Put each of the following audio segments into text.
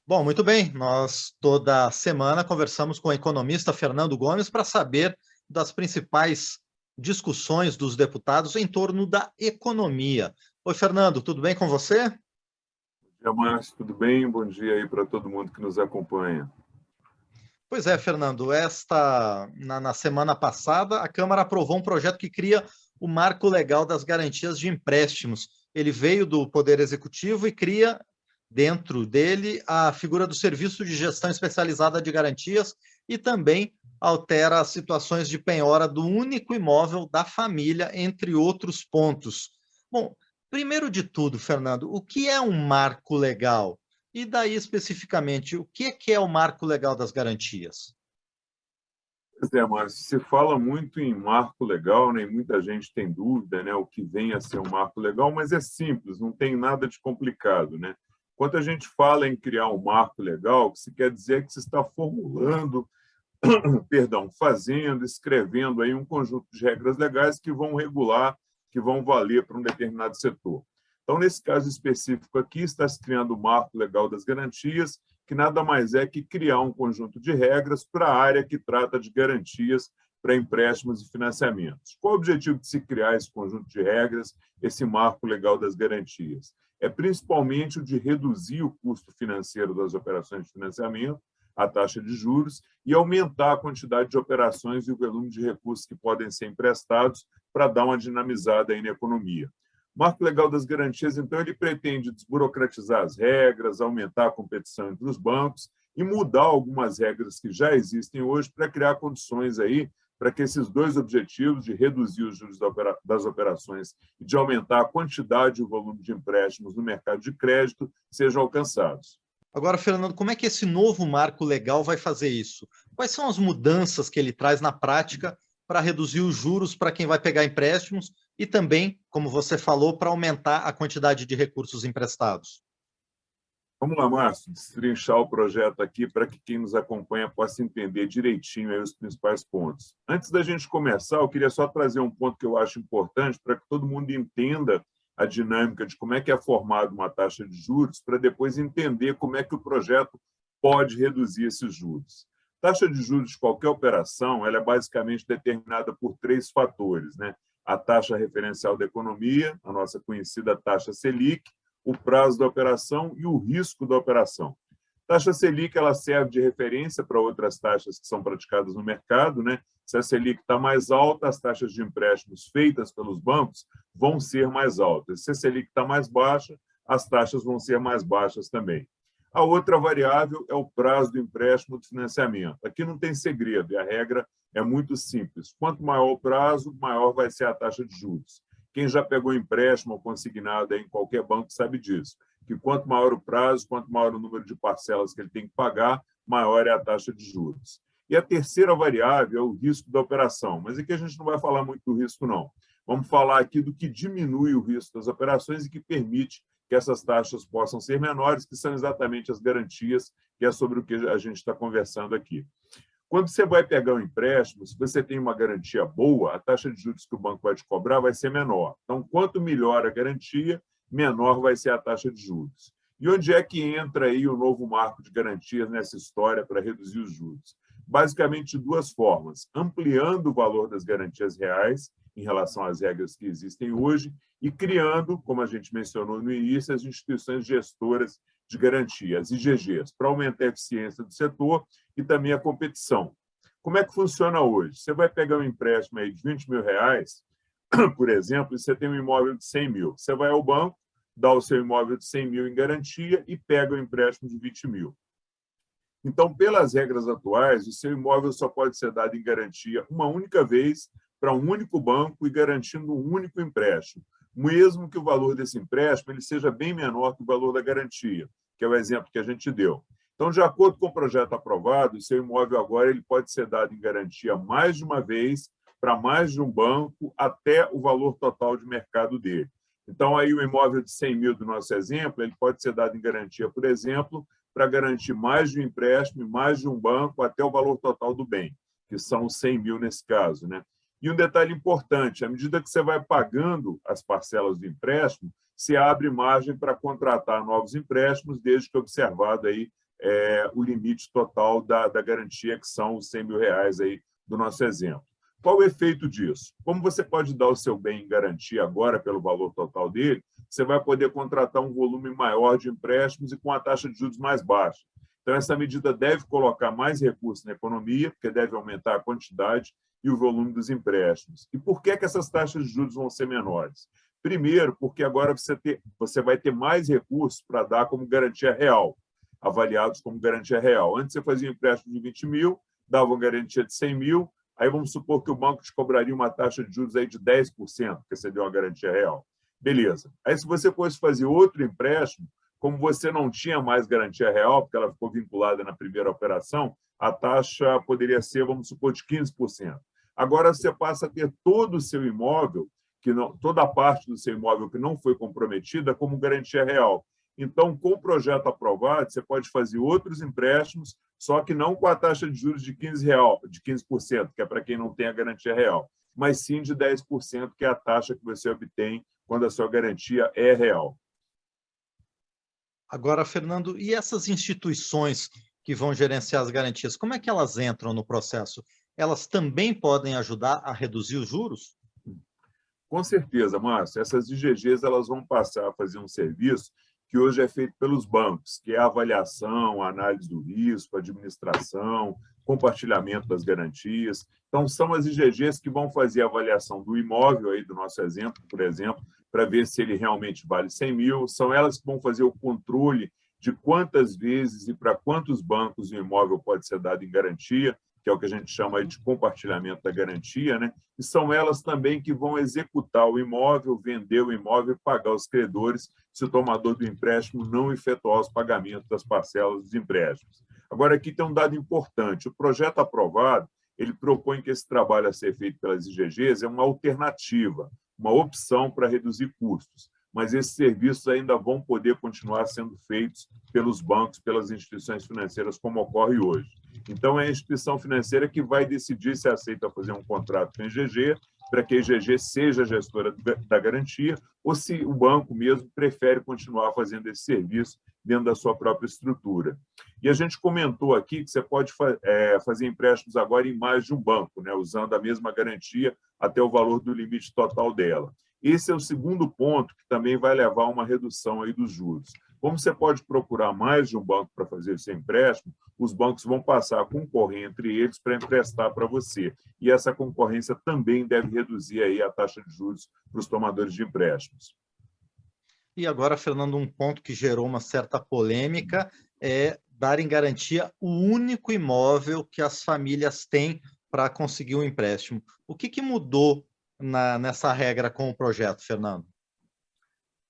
Bom, muito bem. Nós toda semana conversamos com o economista Fernando Gomes para saber das principais discussões dos deputados em torno da economia. Oi, Fernando, tudo bem com você? Bom dia, Márcio, tudo bem? Bom dia aí para todo mundo que nos acompanha. Pois é, Fernando, na semana passada a Câmara aprovou um projeto que cria o Marco Legal das Garantias de Empréstimos. Ele veio do Poder Executivo e cria dentro dele a figura do Serviço de Gestão Especializada de Garantias e também altera as situações de penhora do único imóvel da família, entre outros pontos. Bom, primeiro de tudo, Fernando, o que é um marco legal? E daí, especificamente, o que é o marco legal das garantias? Pois é, Márcio, se fala muito em marco legal, né? E muita gente tem dúvida, né? O que vem a ser um marco legal, mas é simples, não tem nada de complicado, né? Quando a gente fala em criar um marco legal, o que se quer dizer é que se está formulando, perdão, fazendo, escrevendo aí um conjunto de regras legais que vão regular, que vão valer para um determinado setor. Então, nesse caso específico aqui, está se criando o marco legal das garantias, que nada mais é que criar um conjunto de regras para a área que trata de garantias para empréstimos e financiamentos. Qual o objetivo de se criar esse conjunto de regras, esse marco legal das garantias? É principalmente o de reduzir o custo financeiro das operações de financiamento, a taxa de juros, e aumentar a quantidade de operações e o volume de recursos que podem ser emprestados para dar uma dinamizada aí na economia. O Marco Legal das Garantias, então, ele pretende desburocratizar as regras, aumentar a competição entre os bancos e mudar algumas regras que já existem hoje para criar condições aí para que esses dois objetivos de reduzir os juros das operações e de aumentar a quantidade e o volume de empréstimos no mercado de crédito sejam alcançados. Agora, Fernando, como é que esse novo marco legal vai fazer isso? Quais são as mudanças que ele traz na prática para reduzir os juros para quem vai pegar empréstimos e também, como você falou, para aumentar a quantidade de recursos emprestados? Vamos lá, Márcio, destrinchar o projeto aqui para que quem nos acompanha possa entender direitinho aí os principais pontos. Antes da gente começar, eu queria só trazer um ponto que eu acho importante para que todo mundo entenda a dinâmica de como é que é formada uma taxa de juros, para depois entender como é que o projeto pode reduzir esses juros. Taxa de juros de qualquer operação, ela é basicamente determinada por três fatores, né? A taxa referencial da economia, a nossa conhecida taxa Selic, o prazo da operação e o risco da operação. Taxa Selic ela serve de referência para outras taxas que são praticadas no mercado, né? Se a Selic está mais alta, as taxas de empréstimos feitas pelos bancos vão ser mais altas. Se a Selic está mais baixa, as taxas vão ser mais baixas também. A outra variável é o prazo do empréstimo de financiamento. Aqui não tem segredo, e a regra é muito simples. Quanto maior o prazo, maior vai ser a taxa de juros. Quem já pegou empréstimo ou consignado em qualquer banco sabe disso, que quanto maior o prazo, quanto maior o número de parcelas que ele tem que pagar, maior é a taxa de juros. E a terceira variável é o risco da operação. Mas aqui a gente não vai falar muito do risco, não. Vamos falar aqui do que diminui o risco das operações e que permite que essas taxas possam ser menores, que são exatamente as garantias, que é sobre o que a gente está conversando aqui. Quando você vai pegar um empréstimo, se você tem uma garantia boa, a taxa de juros que o banco vai te cobrar vai ser menor. Então, quanto melhor a garantia, menor vai ser a taxa de juros. E onde é que entra aí o novo marco de garantias nessa história para reduzir os juros? Basicamente, de duas formas: ampliando o valor das garantias reais em relação às regras que existem hoje e criando, como a gente mencionou no início, as instituições gestoras de garantia, as IGGs, para aumentar a eficiência do setor e também a competição. Como é que funciona hoje? Você vai pegar um empréstimo aí de R$ 20.000, por exemplo, e você tem um imóvel de 100 mil. Você vai ao banco, dá o seu imóvel de 100 mil em garantia e pega o empréstimo de 20 mil. Então, pelas regras atuais, o seu imóvel só pode ser dado em garantia uma única vez para um único banco e garantindo um único empréstimo, mesmo que o valor desse empréstimo ele seja bem menor que o valor da garantia, que é o exemplo que a gente deu. Então, de acordo com o projeto aprovado, o seu imóvel agora ele pode ser dado em garantia mais de uma vez para mais de um banco até o valor total de mercado dele. Então, aí o imóvel de 100 mil do nosso exemplo, ele pode ser dado em garantia, por exemplo, para garantir mais de um empréstimo e mais de um banco até o valor total do bem, que são os 100 mil nesse caso, né? E um detalhe importante, à medida que você vai pagando as parcelas do empréstimo, se abre margem para contratar novos empréstimos, desde que observado aí o limite total da garantia, que são os R$100.000 aí do nosso exemplo. Qual o efeito disso? Como você pode dar o seu bem em garantia agora pelo valor total dele, você vai poder contratar um volume maior de empréstimos e com a taxa de juros mais baixa. Então, essa medida deve colocar mais recursos na economia, porque deve aumentar a quantidade e o volume dos empréstimos. E por que essas taxas de juros vão ser menores? Primeiro, porque agora você vai ter mais recursos para dar como garantia real, avaliados como garantia real. Antes você fazia um empréstimo de 20 mil, dava uma garantia de 100 mil, aí vamos supor que o banco te cobraria uma taxa de juros aí de 10%, porque você deu uma garantia real. Beleza. Aí, se você fosse fazer outro empréstimo, como você não tinha mais garantia real, porque ela ficou vinculada na primeira operação, a taxa poderia ser, vamos supor, de 15%. Agora você passa a ter todo o seu imóvel, toda a parte do seu imóvel que não foi comprometida, como garantia real. Então, com o projeto aprovado, você pode fazer outros empréstimos, só que não com a taxa de juros de 15%, que é para quem não tem a garantia real, mas sim de 10%, que é a taxa que você obtém quando a sua garantia é real. Agora, Fernando, e essas instituições que vão gerenciar as garantias, como é que elas entram no processo? Elas também podem ajudar a reduzir os juros? Com certeza, Márcio. Essas IGGs elas vão passar a fazer um serviço que hoje é feito pelos bancos, que é a avaliação, a análise do risco, a administração, compartilhamento das garantias. Então, são as IGGs que vão fazer a avaliação do imóvel, aí do nosso exemplo, por exemplo, para ver se ele realmente vale 100 mil. São elas que vão fazer o controle de quantas vezes e para quantos bancos o imóvel pode ser dado em garantia, que é o que a gente chama de compartilhamento da garantia, né? E são elas também que vão executar o imóvel, vender o imóvel e pagar os credores se o tomador do empréstimo não efetuar os pagamentos das parcelas dos empréstimos. Agora, aqui tem um dado importante. O projeto aprovado, ele propõe que esse trabalho a ser feito pelas IGGs é uma alternativa, uma opção para reduzir custos, mas esses serviços ainda vão poder continuar sendo feitos pelos bancos, pelas instituições financeiras, como ocorre hoje. Então, é a instituição financeira que vai decidir se aceita fazer um contrato com a IGG, para que a IGG seja a gestora da garantia, ou se o banco mesmo prefere continuar fazendo esse serviço dentro da sua própria estrutura. E a gente comentou aqui que você pode fazer empréstimos agora em mais de um banco, né, usando a mesma garantia até o valor do limite total dela. Esse é o segundo ponto que também vai levar a uma redução aí dos juros. Como você pode procurar mais de um banco para fazer o seu empréstimo, os bancos vão passar a concorrer entre eles para emprestar para você. E essa concorrência também deve reduzir aí a taxa de juros para os tomadores de empréstimos. E agora, Fernando, um ponto que gerou uma certa polêmica é dar em garantia o único imóvel que as famílias têm para conseguir um empréstimo. O que mudou nessa regra com o projeto, Fernando?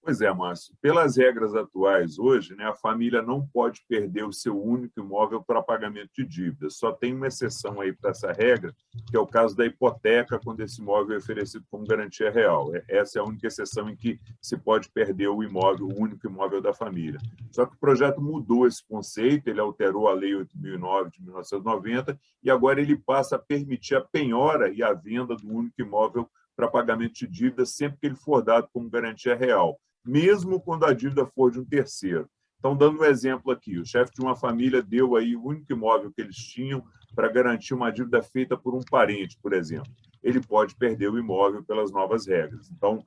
Pois é, Márcio. Pelas regras atuais hoje, né, a família não pode perder o seu único imóvel para pagamento de dívidas. Só tem uma exceção aí para essa regra, que é o caso da hipoteca, quando esse imóvel é oferecido como garantia real. Essa é a única exceção em que se pode perder o imóvel, o único imóvel da família. Só que o projeto mudou esse conceito, ele alterou a Lei 8.009 de 1990 e agora ele passa a permitir a penhora e a venda do único imóvel para pagamento de dívidas sempre que ele for dado como garantia real, mesmo quando a dívida for de um terceiro. Então, dando um exemplo aqui, o chefe de uma família deu aí o único imóvel que eles tinham para garantir uma dívida feita por um parente, por exemplo. Ele pode perder o imóvel pelas novas regras. Então,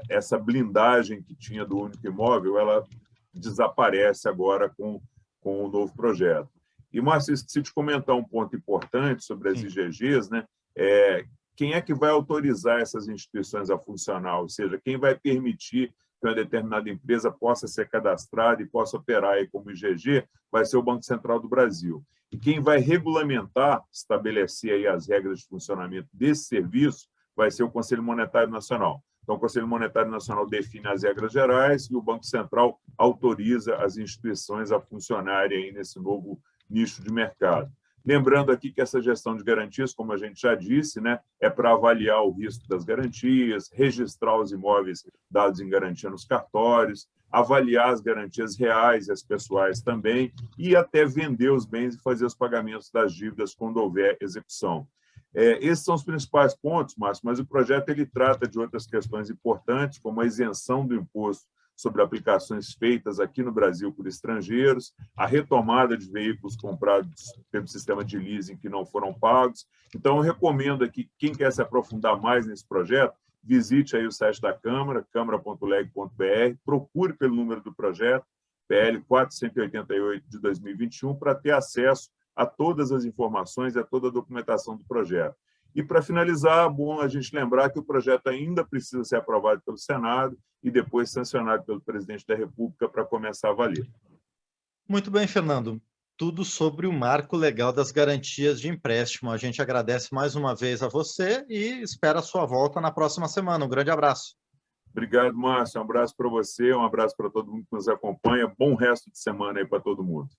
essa blindagem que tinha do único imóvel, ela desaparece agora com o novo projeto. E, Márcio, esqueci de comentar um ponto importante sobre as IGGs, né? Quem é que vai autorizar essas instituições a funcionar? Ou seja, quem vai permitir que uma determinada empresa possa ser cadastrada e possa operar aí como IGG, vai ser o Banco Central do Brasil. E quem vai regulamentar, estabelecer aí as regras de funcionamento desse serviço, vai ser o Conselho Monetário Nacional. Então, o Conselho Monetário Nacional define as regras gerais e o Banco Central autoriza as instituições a funcionarem aí nesse novo nicho de mercado. Lembrando aqui que essa gestão de garantias, como a gente já disse, né, é para avaliar o risco das garantias, registrar os imóveis dados em garantia nos cartórios, avaliar as garantias reais e as pessoais também, e até vender os bens e fazer os pagamentos das dívidas quando houver execução. Esses são os principais pontos, Márcio, mas o projeto ele trata de outras questões importantes, como a isenção do imposto sobre aplicações feitas aqui no Brasil por estrangeiros, a retomada de veículos comprados pelo sistema de leasing que não foram pagos. Então, eu recomendo aqui, quem quer se aprofundar mais nesse projeto, visite aí o site da Câmara, câmara.leg.br, procure pelo número do projeto, PL 488 de 2021, para ter acesso a todas as informações e a toda a documentação do projeto. E, para finalizar, é bom a gente lembrar que o projeto ainda precisa ser aprovado pelo Senado e depois sancionado pelo presidente da República para começar a valer. Muito bem, Fernando. Tudo sobre o marco legal das garantias de empréstimo. A gente agradece mais uma vez a você e espera a sua volta na próxima semana. Um grande abraço. Obrigado, Márcio. Um abraço para você, um abraço para todo mundo que nos acompanha. Bom resto de semana aí para todo mundo.